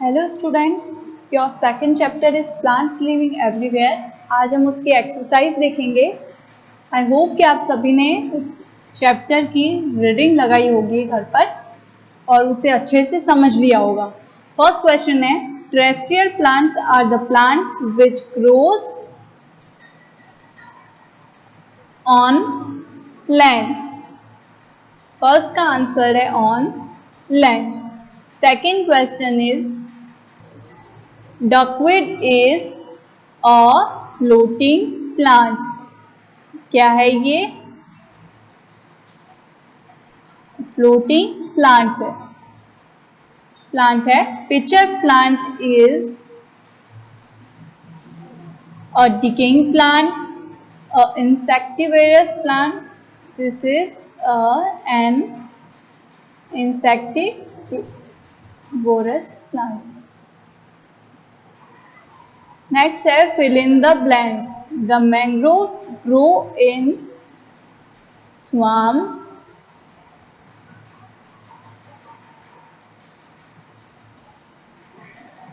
Hello students, your second chapter is plants living everywhere. आज हम उसकी एक्सरसाइज देखेंगे। आई होप कि आप सभी ने उस चैप्टर की रीडिंग लगाई होगी घर पर और उसे अच्छे से समझ लिया होगा। फर्स्ट क्वेश्चन है, terrestrial plants are the plants which grows on land. First का आंसर है on land. Second question is, duckweed is a floating plant. क्या है ये? फ्लोटिंग प्लांट है। Pitcher plant is a decaying plant, a insectivorous plant. This is an insectivorous plant. Next है, fill in the blanks. The mangroves grow in swamps.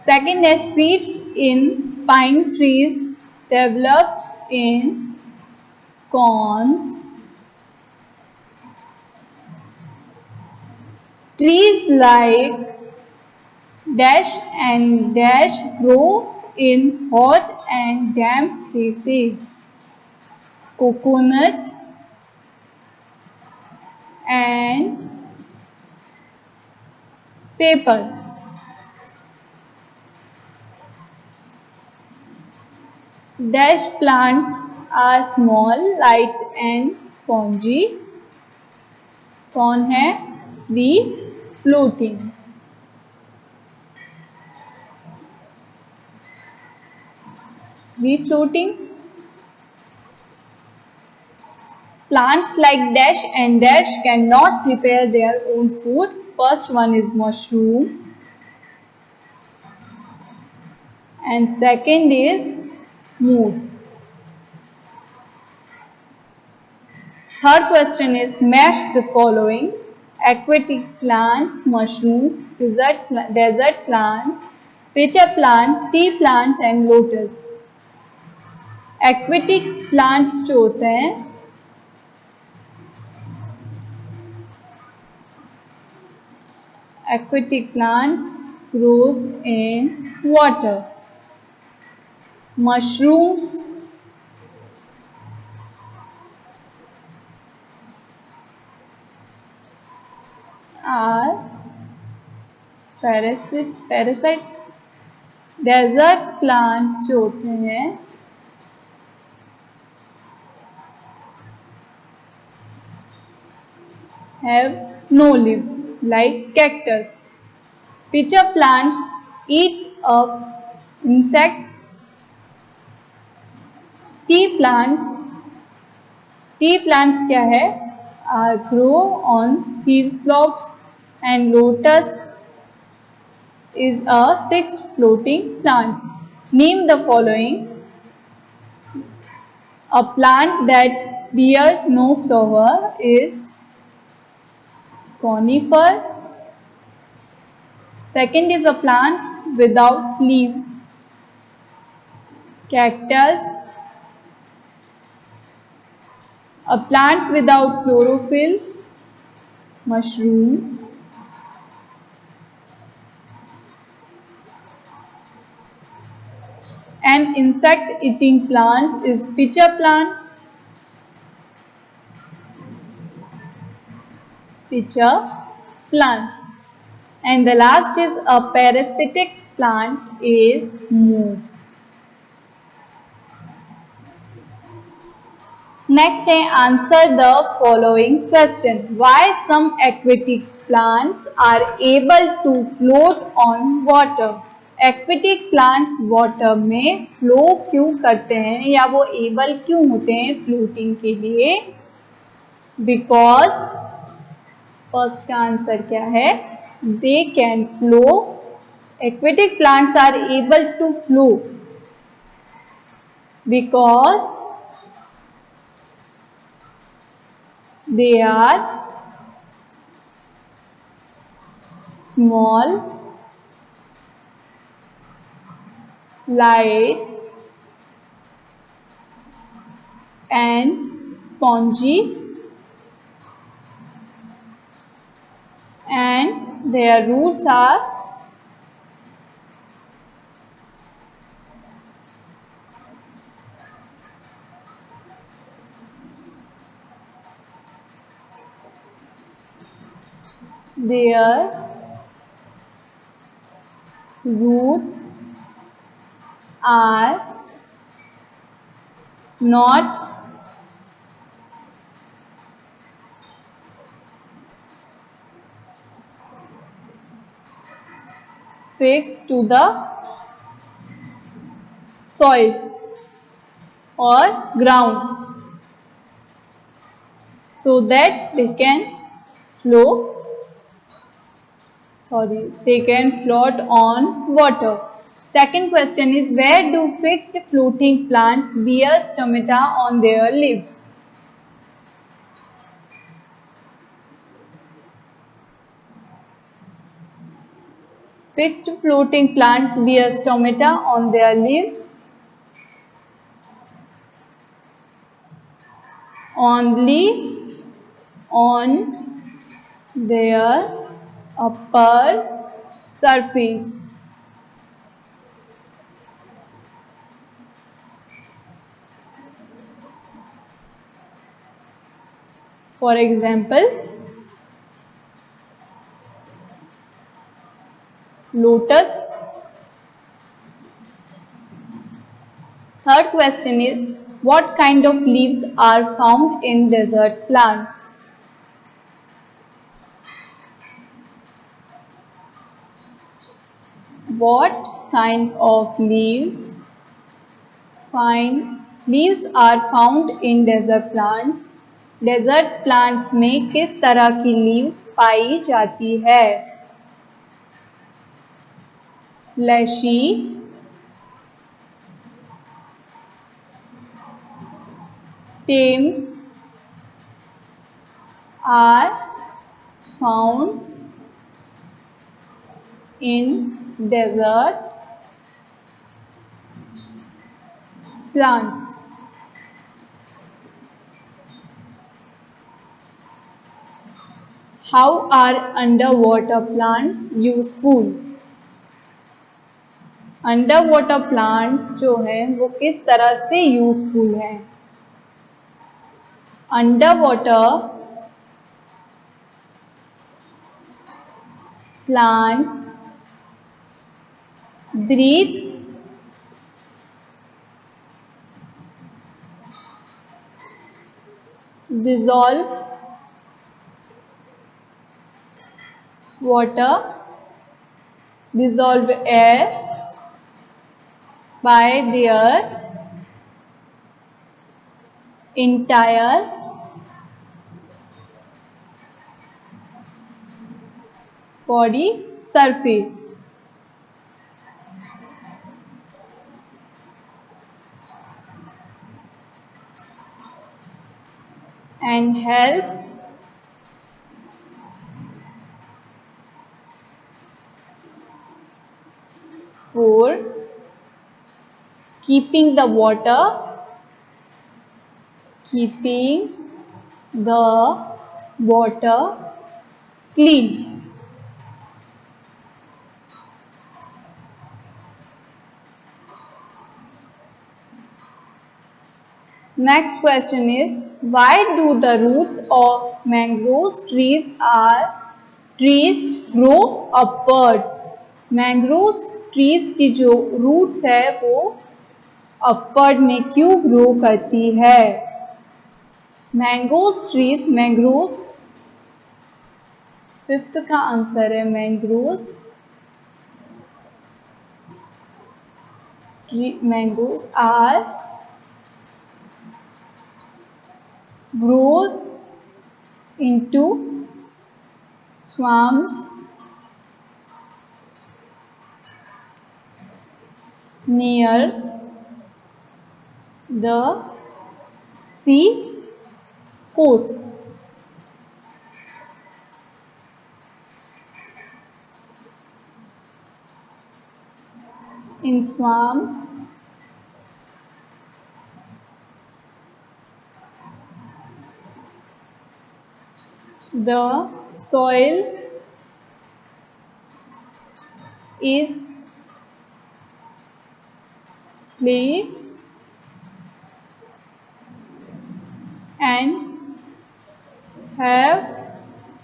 Second is, seeds in pine trees develop in cones. Trees like dash and dash grow in hot and damp places. Coconut and paper. Dash plants are small, light and spongy. कौन है? Free floating. Free floating. Plants like dash and dash cannot prepare their own food. First one is mushroom and second is mood. Third question is, match the following: aquatic plants, mushrooms, desert plants, pitcher plant, tea plants and lotus. Aquatic plants जो होते हैं, aquatic plants grows in water. Mushrooms are parasites. Desert plants जो होते हैं, have no leaves like cactus. Pitcher plants eat up insects. Tea plants क्या है? Grow on hill slopes. And lotus is a fixed floating plant. Name the following: a plant that bears no flower is conifer. Second is a plant without leaves, cactus. A plant without chlorophyll, mushroom. An insect eating plant is pitcher plant. And the last is a parasitic plant is mood. Next है, answer the following question. Why some aquatic plants are able to float on water? Aquatic plants water में flow क्यों करते हैं या वो able क्यों होते हैं floating के लिए? Because first का आंसर क्या है? They can flow. Aquatic plants are able to flow because they are small, light and spongy, and their roots are their roots are not fixed to the soil or ground, so that flow they can float on water. Second question is, where do fixed floating plants bear stomata on their leaves? Fixed floating plants bear stomata on their leaves only on their upper surface. For example, lotus. Third question is, what kind of leaves are found in desert plants? What kind of leaves are found in desert plants? Desert plants में किस तरह की leaves पाई जाती है? Fleshy, stems are found in desert plants. How are underwater plants useful? Underwater plants जो हैं वो किस तरह से यूजफुल हैं? Underwater plants breathe dissolve water, dissolve air by their entire body surface. And help for keeping the water clean. Next question is, why do the roots of mangrove trees grow upwards? Mangrove trees की जो roots है वो upward में क्यों grow करती है? Mangrove fifth का answer है mangrove are grows into swamps near the sea coast. In swamp The soil is clay and have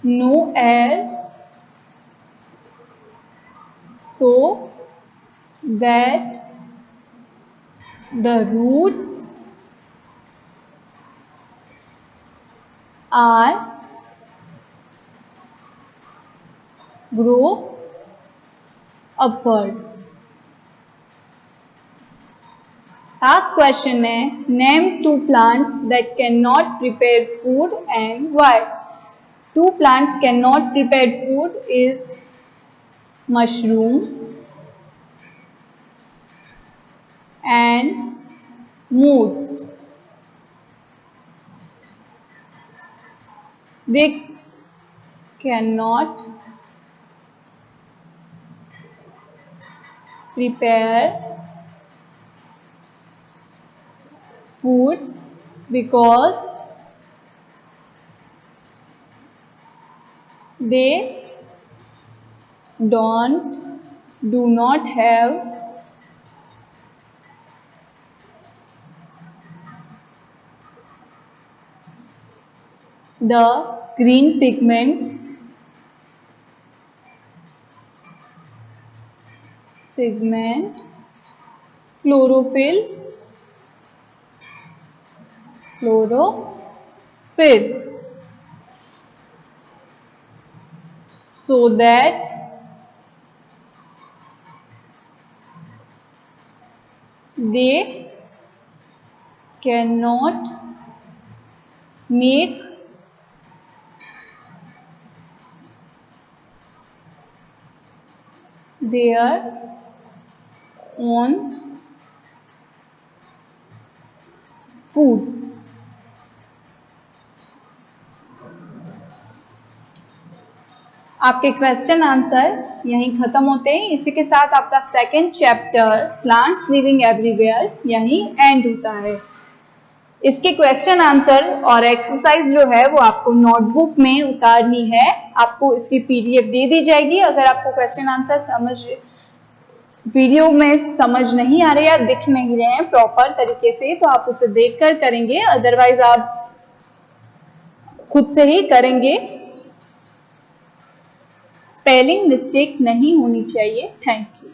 no air, so that the roots are grow upward. Last question है, name two plants that cannot prepare food and why. Two plants cannot prepare food is mushroom and moths. They cannot prepare food because they do not have the green pigment chlorophyll, so that they cannot make their own food. आपके question answer यहीं खत्म होते हैं। इसी के साथ आपका second chapter plants living everywhere यहीं एंड होता है। इसके क्वेश्चन आंसर और एक्सरसाइज जो है वो आपको नोटबुक में उतारनी है। आपको इसकी पीडीएफ दे दी जाएगी। अगर आपको क्वेश्चन आंसर वीडियो में समझ नहीं आ रहे या दिख नहीं रहे हैं प्रॉपर तरीके से तो आप उसे देखकर करेंगे, अदरवाइज आप खुद से ही करेंगे। स्पेलिंग मिस्टेक नहीं होनी चाहिए। Thank you.